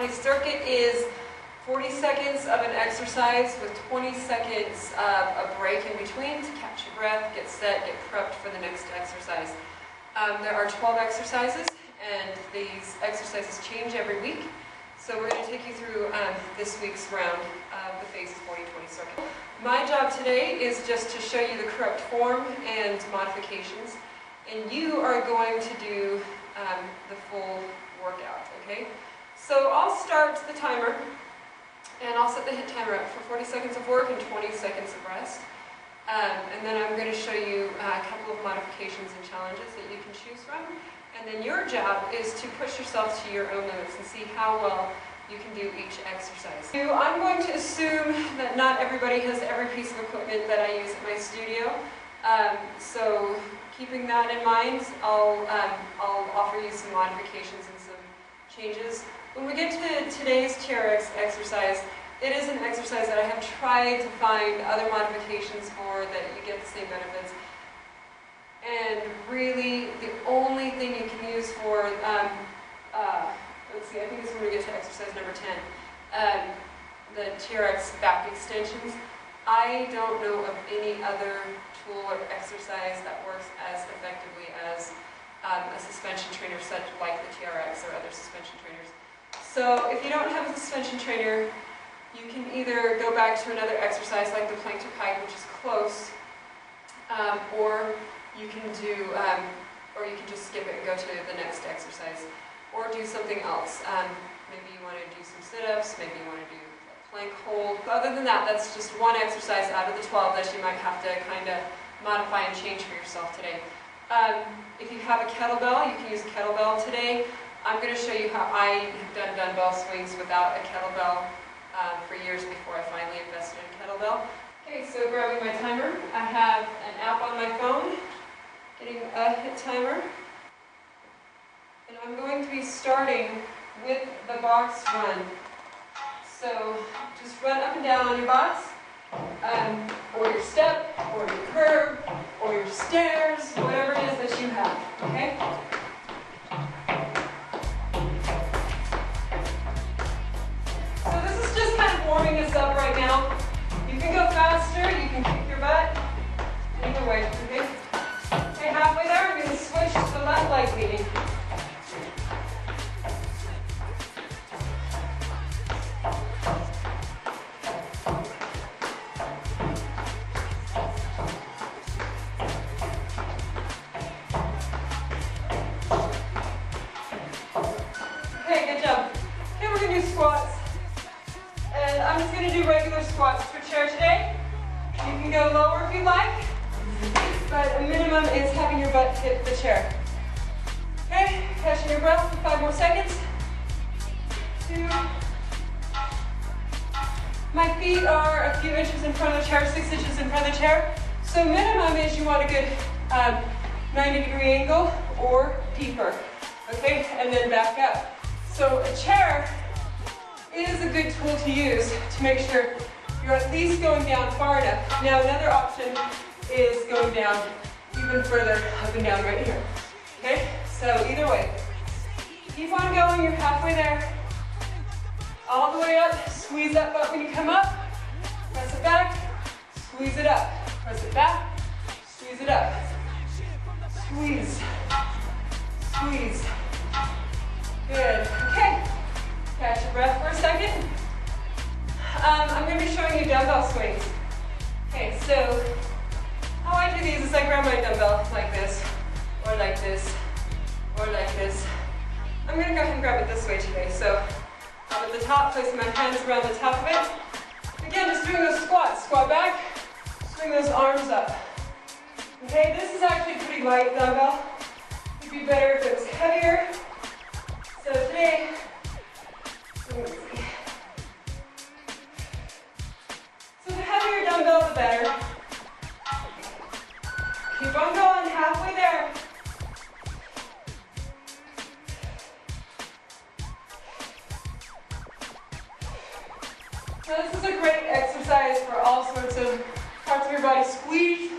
My circuit is 40 seconds of an exercise with 20 seconds of a break in between to catch your breath, get set, get prepped for the next exercise. There are 12 exercises, and these exercises change every week. So we're going to take you through this week's round of the Phases 40-20 circuit. My job today is just to show you the correct form and modifications, and you are going to do the full workout, okay? So I'll start the timer, and I'll set the hit timer up for 40 seconds of work and 20 seconds of rest. And then I'm going to show you a couple of modifications and challenges that you can choose from. And then your job is to push yourself to your own limits and see how well you can do each exercise. I'm going to assume that not everybody has every piece of equipment that I use at my studio. So keeping that in mind, I'll offer you some modifications and some changes. When we get to today's TRX exercise, it is an exercise that I have tried to find other modifications for that you get the same benefits. And really, the only thing you can use for, let's see, I think this is when we get to exercise number 10, the TRX back extensions. I don't know of any other tool or exercise that works as effectively as a suspension trainer such like the TRX or other suspension trainers. So if you don't have a suspension trainer, you can either go back to another exercise like the plank to pike, which is close, or you can do, or you can just skip it and go to the next exercise, or do something else. Maybe you want to do some sit-ups, maybe you want to do a plank hold. But other than that, that's just one exercise out of the 12 that you might have to kind of modify and change for yourself today. If you have a kettlebell, you can use a kettlebell today. I'm going to show you how I have done dumbbell swings without a kettlebell for years before I finally invested in a kettlebell. Okay, so grabbing my timer, I have an app on my phone, getting a hit timer, and I'm going to be starting with the box run. So just run up and down on your box, or your step, or your curb, or your stairs, whatever it is that you have, okay? So this is just kind of warming us up right now. You can go faster, you can kick your butt, either way, okay? Okay, halfway there, I'm going to switch to the left leg leading. Okay, good job. Okay, we're going to do squats. And I'm just going to do regular squats for chair today. You can go lower if you like, but a minimum is having your butt hit the chair. Okay, catching your breath for 5 more seconds. 2. My feet are a few inches in front of the chair, 6 inches in front of the chair. So minimum is you want a good 90-degree angle or deeper. Okay, and then back up. So a chair is a good tool to use to make sure you're at least going down far enough. Now another option is going down even further up and down right here. Okay, so either way, keep on going, you're halfway there. All the way up, squeeze that butt when you come up, press it back, squeeze it up, press it back, squeeze it up, squeeze, squeeze. Good, okay. Catch your breath for a second. I'm going to be showing you dumbbell swings. Okay, so how I do these is I grab my dumbbell like this, or like this, or like this. I'm going to go ahead and grab it this way today. So up at the top, placing my hands around the top of it. Again, just doing those squats. Squat back, swing those arms up. Okay, this is actually a pretty light dumbbell. It'd be better if it was heavier. So today, let me see. So the heavier dumbbell, the better. Keep on going, halfway there. Now this is a great exercise for all sorts of parts of your body. Squeeze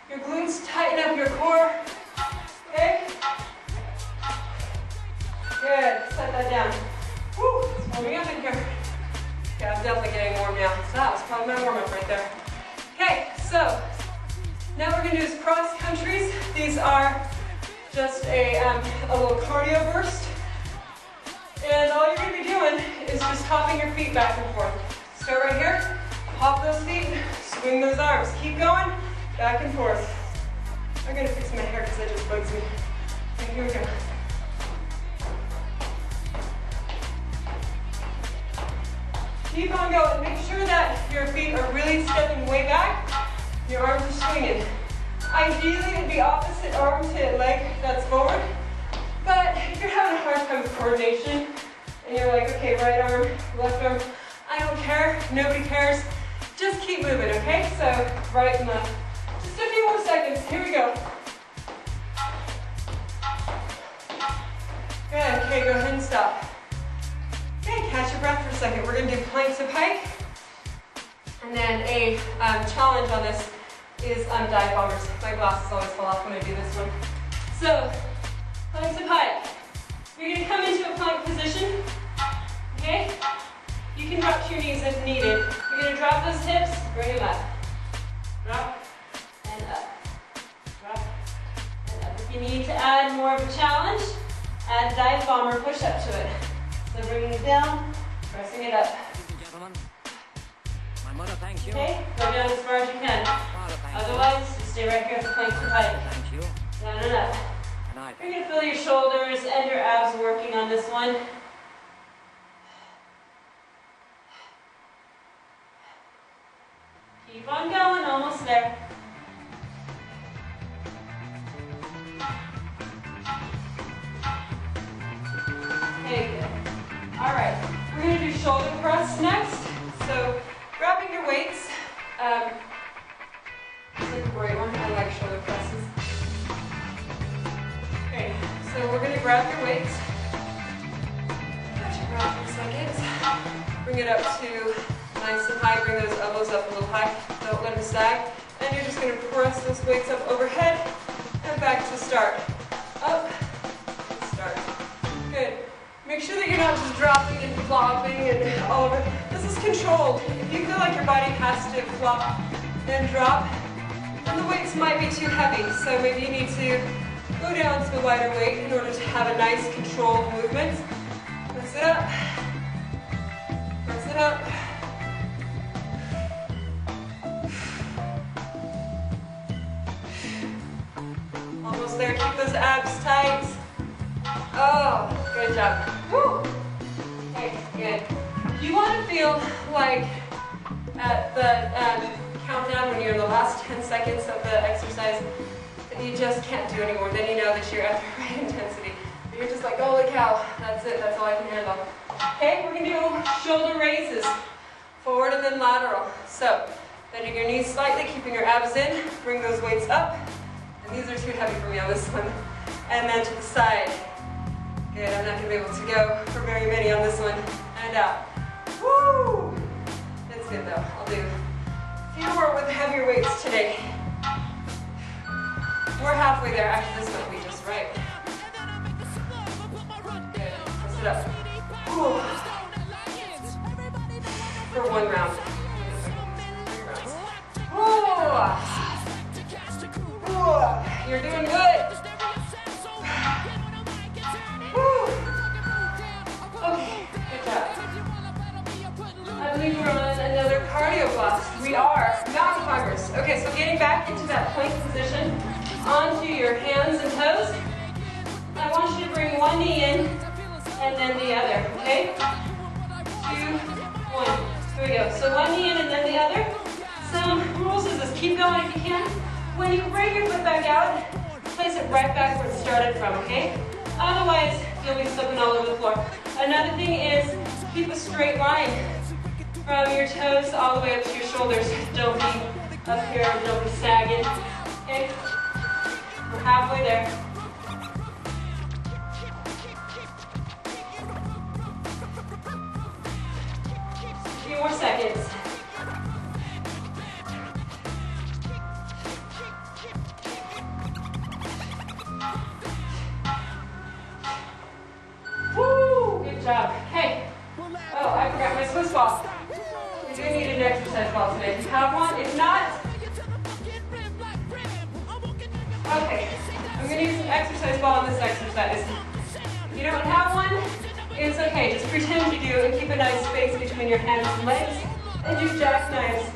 your glutes, tighten up your core. Okay? Good, set that down. Woo. Warming up in here. Okay, I'm definitely getting warm now. So that was probably my warm-up right there. Okay, so now we're going to do is cross countries. These are just a little cardio burst. And all you're going to be doing is just hopping your feet back and forth. Start right here, hop those feet, swing those arms. Keep going, back and forth. I'm going to fix my hair because that just bugs me. Okay, here we go. Keep on going. Make sure that your feet are really stepping way back. Your arms are swinging. Ideally, it'd be opposite arm to leg that's forward. But if you're having a hard time with coordination, and you're like, okay, right arm, left arm, I don't care, nobody cares, just keep moving, okay? So, right and left. Just a few more seconds, here we go. Good, okay, go ahead and stop. Okay, catch your breath for a second. We're gonna do plank to pike. And then a challenge on this is dive bombers. My glasses always fall off when I do this one. So, plank to pike. You're gonna come into a plank position, okay? You can drop to your knees if needed. You're gonna drop those hips, bring them up. Drop and up. Drop and up. If you need to add more of a challenge, add dive bomber push-up to it. So bringing it down, pressing it up. Ladies and gentlemen, my mother thanks you. Okay, go down as far as you can. Otherwise, just stay right here at the plank to pike. Thank you. Down and up. Tonight. You're gonna feel your shoulders and your abs working on this one. Keep on going, almost there. Okay, good. All right, we're gonna do shoulder thrusts next. So, grabbing your weights. It's a great one. I like shoulder presses. Okay, so we're gonna grab your weights. Catch your breath for a second. Bring it up to nice and high. Bring those elbows up a little high. Don't let them sag. And you're just gonna press those weights up overhead and back to start. Up, and start. Good. Make sure that you're not just dropping and flopping and all over. This is controlled. If you feel like your body has to flop and drop, then the weights might be too heavy. So maybe you need to go down to a lighter weight in order to have a nice controlled movement. Press it up. Press it up. Almost there. Keep those abs tight. Oh, good job. Woo. Okay, good. You want to feel like at the countdown when you're in the last 10 seconds of the exercise that you just can't do anymore. Then you know that you're at the right intensity. You're just like, holy cow, that's it, that's all I can handle. Okay, we're going to do shoulder raises. Forward and then lateral. So, bending your knees slightly, keeping your abs in. Bring those weights up. And these are too heavy for me on this one. And then to the side. Good, I'm not going to be able to go for very many on this one. And out. Woo! That's good though. I'll do a few more with heavier weights today. We're halfway there. Actually, this might be just right. Good. Press it up. Ooh. For one round. Ooh. Ooh. You're doing good. Okay, good job. I believe we're on another cardio blast. We are mountain climbers. Okay, so getting back into that plank position, onto your hands and toes. I want you to bring one knee in and then the other, okay? 2, 1. Here we go. So one knee in and then the other. Some rules is this. Keep going if you can. When you bring your foot back out, place it right back where it started from, okay? Otherwise, you'll be slipping all over the floor. Another thing is keep a straight line from your toes all the way up to your shoulders. Don't be up here, don't be sagging. Okay? We're halfway there. A few more seconds. Woo! Good job. Okay. you do need an exercise ball today. If you have one, if not, okay, I'm going to use an exercise ball in this exercise. If you don't have one, it's okay. Just pretend you do and keep a nice space between your hands and legs and do jackknives.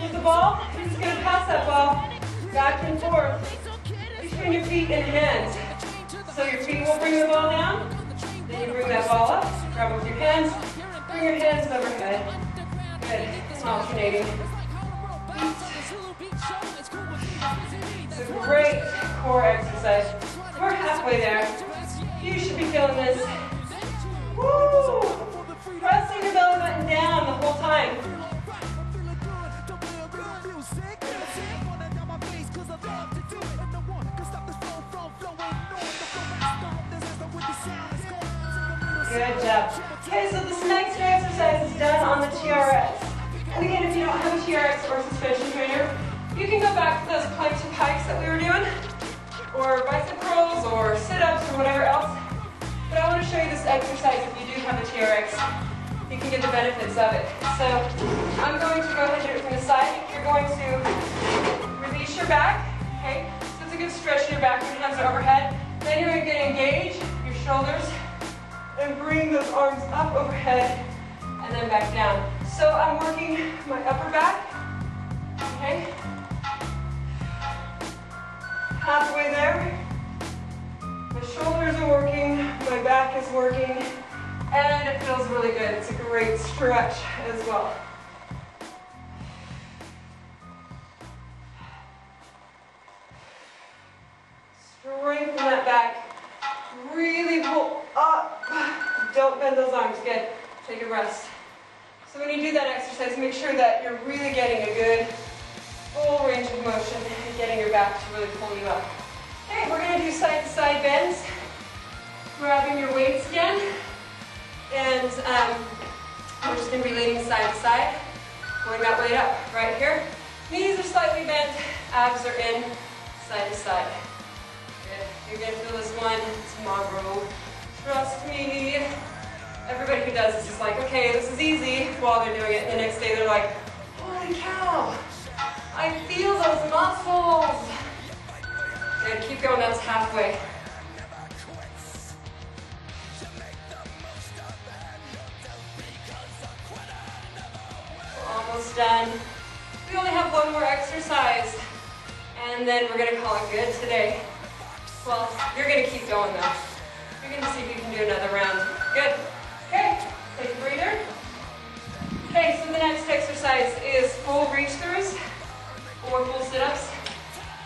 With the ball, you're just going to pass that ball back and forth between your feet and hands. So your feet will bring the ball down, then you bring that ball up, grab it with your hands, bring your hands overhead. Good, alternating. It's a great core exercise. We're halfway there. You should be feeling this. Woo! Pressing your belly button down the whole time. Good job. Okay, so this next exercise is done on the TRX. And again, if you don't have a TRX or suspension trainer, you can go back to those plank to pikes that we were doing, or bicep curls, or sit-ups, or whatever else. But I want to show you this exercise if you do have a TRX. You can get the benefits of it. So I'm going to go ahead and do it from the side. You're going to release your back, okay? So it's a good stretch in your back, your hands are overhead. Then you're going to engage your shoulders and bring those arms up overhead and then back down. So I'm working my upper back, okay? Halfway there. My shoulders are working, my back is working, and it feels really good. It's a great stretch as well. Strengthen that back. Really pull up. Don't bend those arms. Good. Take a rest. So when you do that exercise, make sure that you're really getting a good full range of motion and getting your back to really pull you up. Okay, we're going to do side-to-side bends. Grabbing your weights again. And we're just going to be leaning side to side. Going that weight up right here. Knees are slightly bent. Abs are in side to side. Good. You're going to feel this one tomorrow. Trust me. Everybody who does this is like, okay, this is easy while they're doing it. And the next day they're like, holy cow, I feel those muscles. Good, keep going, that's halfway. We're almost done. We only have one more exercise. And then we're going to call it good today. Well, you're going to keep going though. You're going to see if you can do another round. Good. Okay, take a breather. Okay, so the next exercise is full reach-throughs or full sit-ups.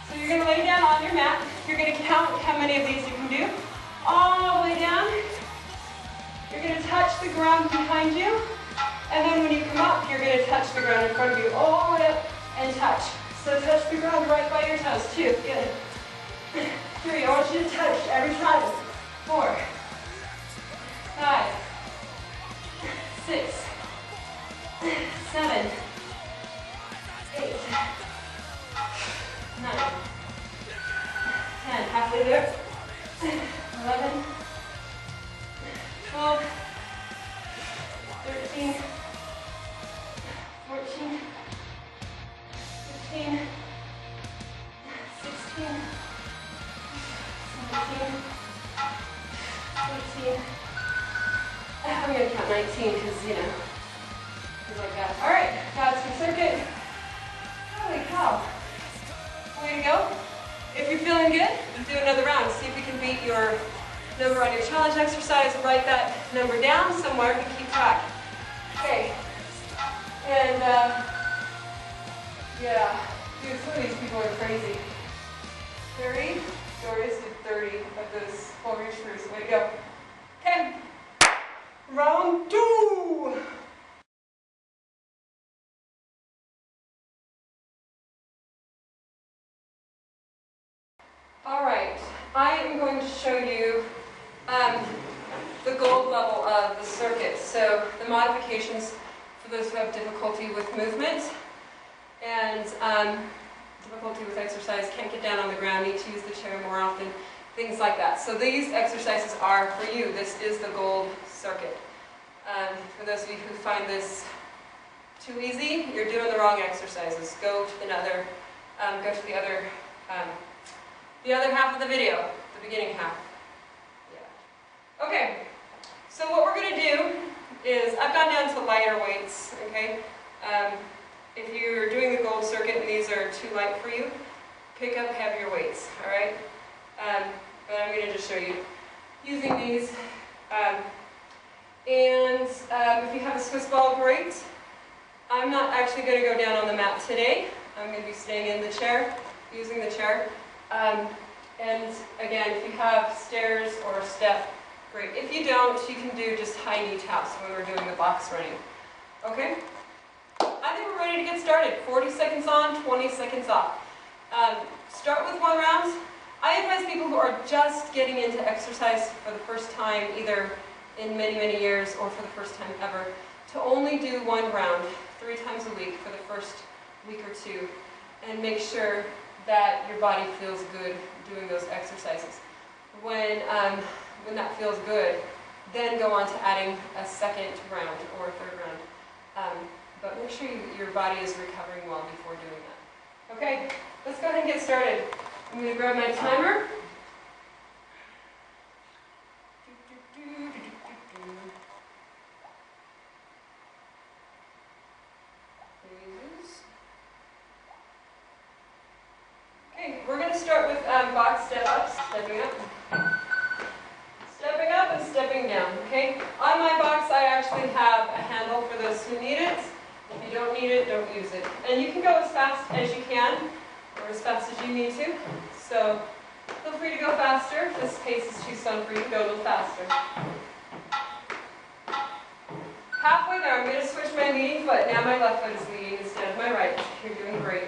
So you're going to lay down on your mat. You're going to count how many of these you can do. All the way down. You're going to touch the ground behind you. And then when you come up, you're going to touch the ground in front of you. All the way up and touch. So touch the ground right by your toes. 2, good. 3, I want you to touch every time. 4, 5, 6, 7, 8, 9, 10, halfway there, 11, 12, 13, 14, 15, 16, 17, 18, I'm going to count 19 because, you know, things like that. All right, that's your circuit. Holy cow. Way to go. If you're feeling good, do another round. See if you can beat your number on your challenge exercise. Write that number down somewhere and keep track. Okay. And, yeah. Dude, some of these people are crazy. 30. Doris did 30 of those full reach-throughs. Way to go. Okay. Round 2. All right, I am going to show you the gold level of the circuit. So the modifications for those who have difficulty with movement and difficulty with exercise, can't get down on the ground, need to use the chair more often, things like that. So these exercises are for you. This is the gold circuit. For those of you who find this too easy, you're doing the wrong exercises. Go to the other half of the video, the beginning half. Yeah. Okay, so what we're going to do is, I've gone down to lighter weights, okay? If you're doing the gold circuit and these are too light for you, pick up heavier weights, all right? But I'm going to just show you using these. If you have a Swiss ball, great. I'm not actually going to go down on the mat today. I'm going to be staying in the chair, using the chair. And again, if you have stairs or a step, great. If you don't, you can do just high knee taps when we're doing the box running. Okay? I think we're ready to get started. 40 seconds on, 20 seconds off. Start with 1 round. I advise people who are just getting into exercise for the first time, either in many, many years or for the first time ever, to only do 1 round 3 times a week for the first week or 2, and make sure that your body feels good doing those exercises. When that feels good, then go on to adding a second round or a third round. But make sure your body is recovering well before doing that. Okay, let's go ahead and get started. I'm going to grab my timer. Okay, we're going to start with box step-ups, stepping up. Stepping up and stepping down, okay? On my box, I actually have a handle for those who need it. If you don't need it, don't use it. And you can go as fast as you can, or as fast as you need to. So feel free to go faster. If this pace is too slow for you, go a little faster. Halfway there, I'm going to switch my leading foot. Now my left foot is leading instead of my right. You're doing great.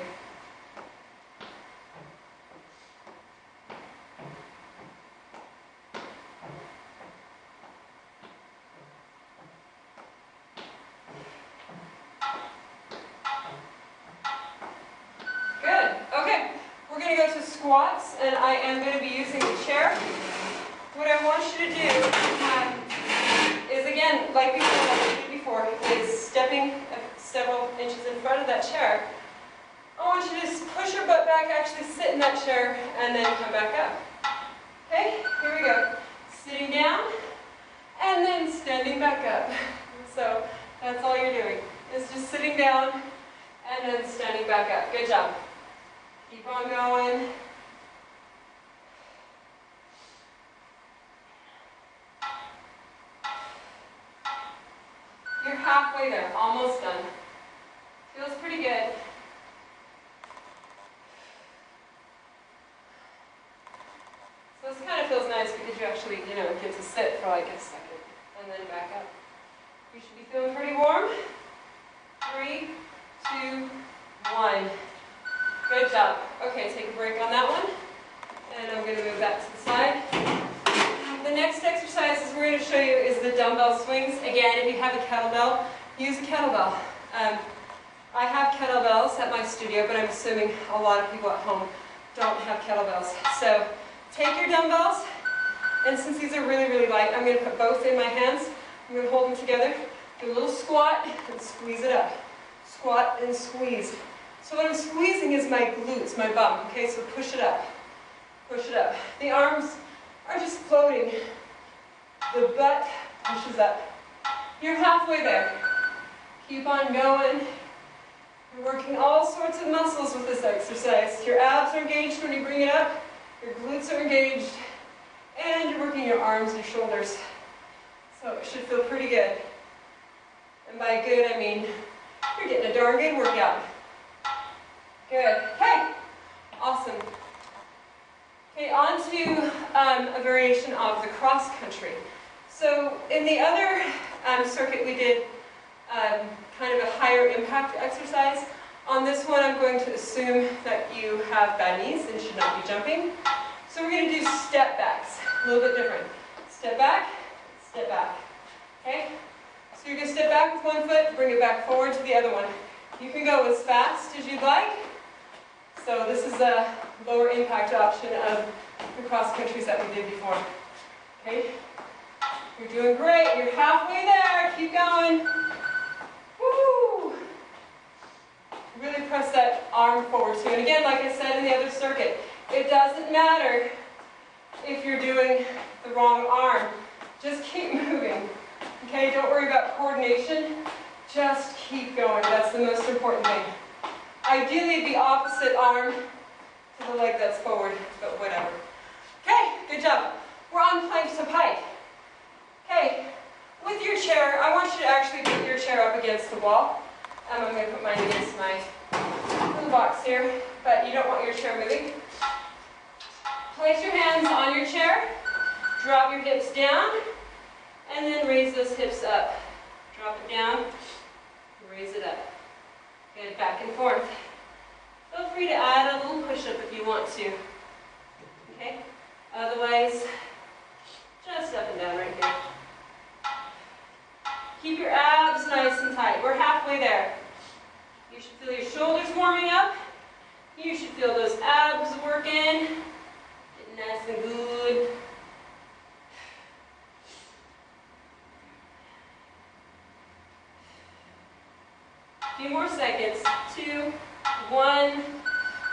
Squats, and I am going to be using the chair. What I want you to do is, again, like we did before, is stepping several inches in front of that chair. I want you to just push your butt back, actually sit in that chair, and then come back up. Okay, here we go. Sitting down, and then standing back up. So that's all you're doing, is just sitting down, and then standing back up. Good job. Keep on going. You're halfway there, almost done. Feels pretty good. So this kind of feels nice because you actually, get to sit for like a second and then back up. You should be feeling pretty warm. 3, 2, 1. Good job. Okay, take a break on that one. And I'm going to move that to the side. The next exercises we're going to show you is the dumbbell swings. Again, if you have a kettlebell, use a kettlebell. I have kettlebells at my studio, but I'm assuming a lot of people at home don't have kettlebells. So take your dumbbells, and since these are really, really light, I'm going to put both in my hands. I'm going to hold them together, do a little squat, and squeeze it up. Squat and squeeze. So what I'm squeezing is my glutes, my bum. Okay, so push it up. Push it up. The arms are just floating. The butt pushes up. You're halfway there. Keep on going. You're working all sorts of muscles with this exercise. Your abs are engaged when you bring it up. Your glutes are engaged. And you're working your arms and shoulders. So it should feel pretty good. And by good, I mean you're getting a darn good workout. Good. Hey! Awesome. Okay, on to a variation of the cross country. So in the other circuit we did kind of a higher impact exercise. On this one I'm going to assume that you have bad knees and should not be jumping. So we're going to do step backs, a little bit different. Step back, step back. Okay? So you're going to step back with one foot, bring it back forward to the other one. You can go as fast as you'd like. So this is a lower impact option of the cross countries that we did before. Okay? You're doing great. You're halfway there. Keep going. Woo! arm forward too. And again, like I said in the other circuit, it doesn't matter if you're doing the wrong arm. Just keep moving. Okay, don't worry about coordination. Just keep going. That's the most important thing. Ideally, the opposite arm to the leg that's forward, but whatever. Okay, good job. We're on plank to pike. Okay, with your chair, I want you to actually put your chair up against the wall. I'm going to put mine against my little box here, but you don't want your chair moving. Place your hands on your chair, drop your hips down, and then raise those hips up. Drop it down, raise it up. Good, back and forth. Feel free to add a little push-up if you want to. Okay? Otherwise, just up and down right here. Keep your abs nice and tight. We're halfway there. You should feel your shoulders warming up. You should feel those abs working. Getting nice and good. A few more seconds. 2, 1.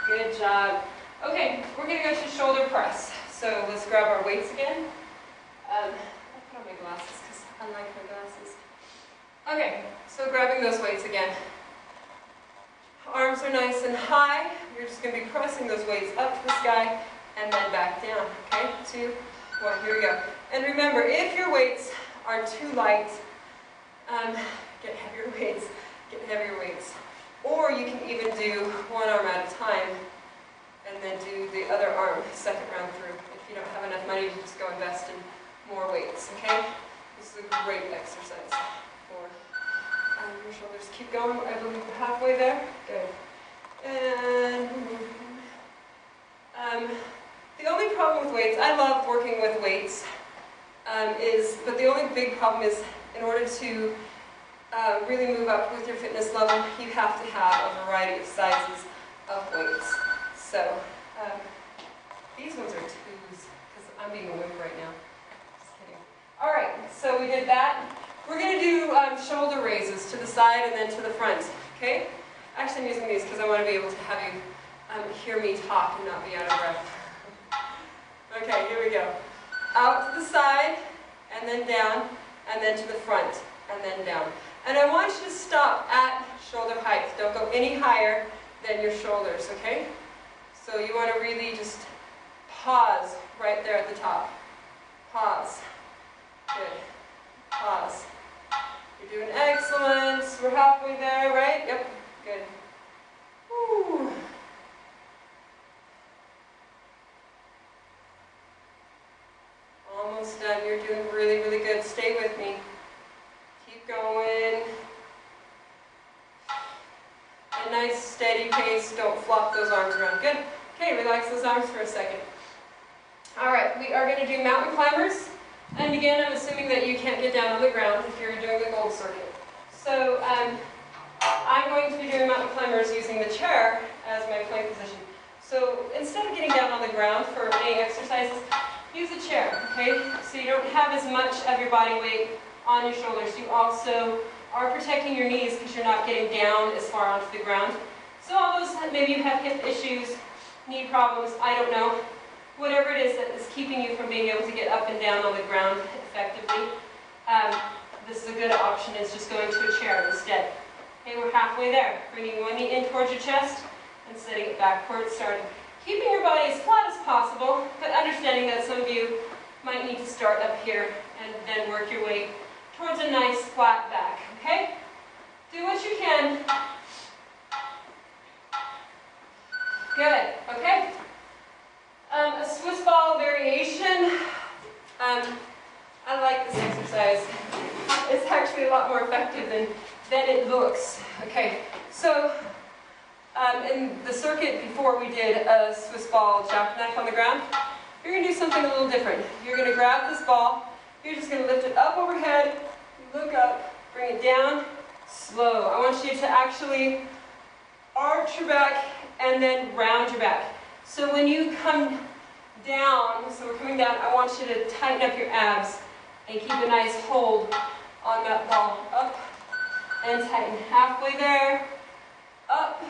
Good job. Okay, we're going to go to shoulder press. So let's grab our weights again. I'll put on my glasses because I like my glasses. Okay, so grabbing those weights again. Arms are nice and high. You're just going to be pressing those weights up to the sky and then back down. Okay, 2, 1. Here we go. And remember, if your weights are too light, get heavier weights. Get heavier weights. Or you can even do one arm at a time and then do the other arm second round through. If you don't have enough money, you just go invest in more weights, okay? This is a great exercise for your shoulders. Keep going. I believe we're halfway there. Good. And the only problem with weights, I love working with weights, but the only big problem is in order to really move up with your fitness level, you have to have a variety of sizes of weights. So, these ones are 2s, because I'm being a wimp right now. Just kidding. Alright, so we did that. We're going to do shoulder raises to the side and then to the front, okay? Actually, I'm using these because I want to be able to have you hear me talk and not be out of breath. Okay, here we go. Out to the side, and then down, and then to the front, and then down. And I want you to stop at shoulder height. Don't go any higher than your shoulders, okay? So you want to really just pause right there at the top. Pause. Good. Pause. You're doing excellent. We're halfway there, right? Yep. Good. Woo. Almost done. You're doing really, really good. Stay with me. Keep going. A nice steady pace. Don't flop those arms around. Good. Okay, relax those arms for a second. Alright, we are going to do mountain climbers. And again, I'm assuming that you can't get down on the ground if you're doing the gold circuit. So I'm going to be doing mountain climbers using the chair as my plank position. So instead of getting down on the ground for any exercises, use a chair, okay? So you don't have as much of your body weight on your shoulders. You also are protecting your knees because you're not getting down as far onto the ground. So all those, maybe you have hip issues, knee problems, I don't know. Whatever it is that is keeping you from being able to get up and down on the ground effectively, this is a good option, is just going to a chair instead. Okay, we're halfway there. Bringing one knee in towards your chest and setting it back where it started. Keeping your body as flat as possible, but understanding that some of you might need to start up here and then work your way towards a nice flat back, okay? Do what you can. Good, okay? A Swiss ball variation. I like this exercise. It's actually a lot more effective than it looks. Okay, so in the circuit before we did a Swiss ball jackknife on the ground, you're going to do something a little different. You're going to grab this ball, you're just going to lift it up overhead, look up, bring it down, slow. I want you to actually arch your back and then round your back. So when you come down, so we're coming down, I want you to tighten up your abs and keep a nice hold on that ball. Up and tighten. Halfway there, up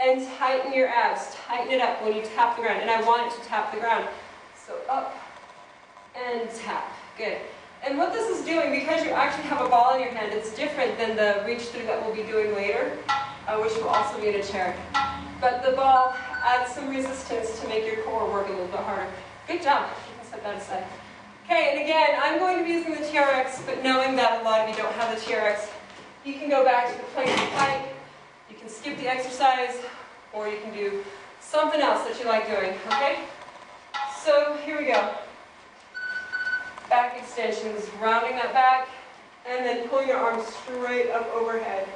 and tighten your abs. Tighten it up when you tap the ground. And I want it to tap the ground. So up and tap. Good. And what this is doing, because you actually have a ball in your hand, it's different than the reach through that we'll be doing later, which will also be in a chair. But the ball adds some resistance to make your core work a little bit harder. Good job. You can set that aside. Okay, and again, I'm going to be using the TRX, but knowing that a lot of you don't have the TRX, you can go back to the plank and pike, you can skip the exercise, or you can do something else that you like doing, okay? So here we go. Back extensions, rounding that back, and then pulling your arms straight up overhead.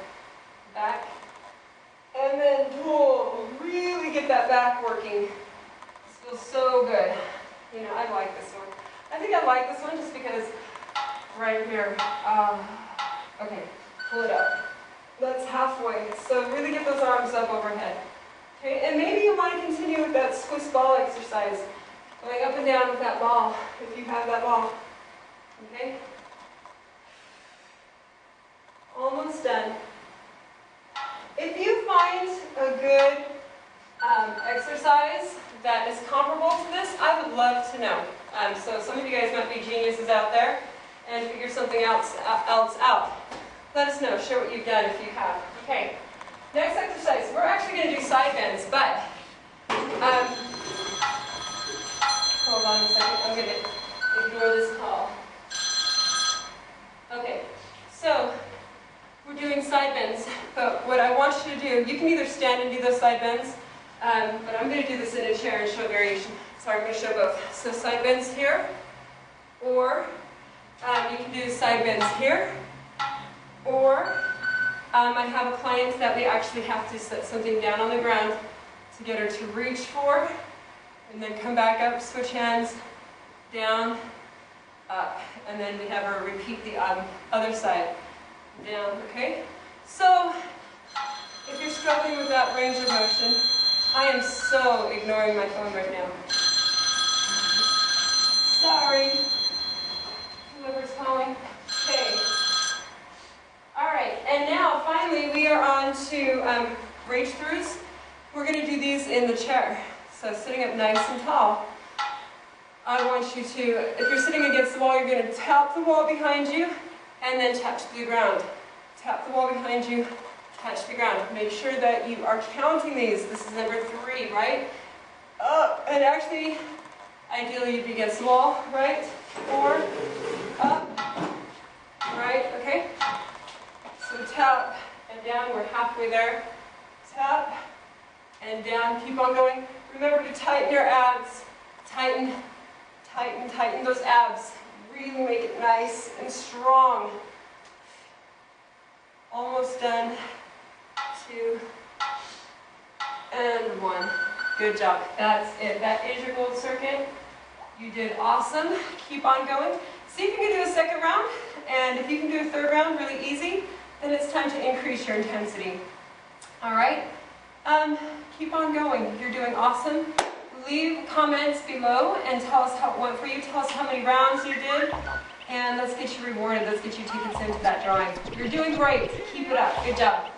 Back, and then pull. Really get that back working. This feels so good. You know, I like this one. I think I like this one just because right here. Okay, pull it up. That's halfway. So really get those arms up overhead. Okay, and maybe you want to continue with that squish ball exercise. Going up and down with that ball, if you have that ball. Okay? Almost done. If you find a good exercise that is comparable to this, I would love to know. So some of you guys might be geniuses out there and figure something else out. Let us know. Share what you've done if you have. Okay. Next exercise. We're actually going to do side bends, but hold on a second. I'm going to ignore this call. Okay. So we're doing side bends, but what I want you to do, you can either stand and do those side bends, but I'm going to do this in a chair and show variation. So I'm going to show both. So side bends here, or you can do side bends here, or I have a client that we actually have to set something down on the ground to get her to reach for, and then come back up, switch hands, down, up, and then we have her repeat the other side. Down, okay? So, if you're struggling with that range of motion, I am so ignoring my phone right now. Sorry, whoever's calling. Okay. Alright, and now finally we are on to reach throughs. We're going to do these in the chair. So sitting up nice and tall. I want you to, if you're sitting against the wall, you're going to tap the wall behind you and then touch the ground. Tap the wall behind you, touch the ground. Make sure that you are counting these. This is number 3, right? Up, and actually, ideally you'd be against the wall, right? 4, up, right, okay? So tap and down, we're halfway there. Tap and down, keep on going. Remember to tighten your abs. Tighten, tighten, tighten those abs. Really make it nice and strong. Almost done. 2 and 1. Good job. That's it. That is your gold circuit. You did awesome. Keep on going. See if you can do a second round. And if you can do a third round really easy, then it's time to increase your intensity. All right? Keep on going. You're doing awesome. Leave comments below and tell us how it went for you. Tell us how many rounds you did. And let's get you rewarded. Let's get you tickets into that drawing. You're doing great. Keep it up. Good job.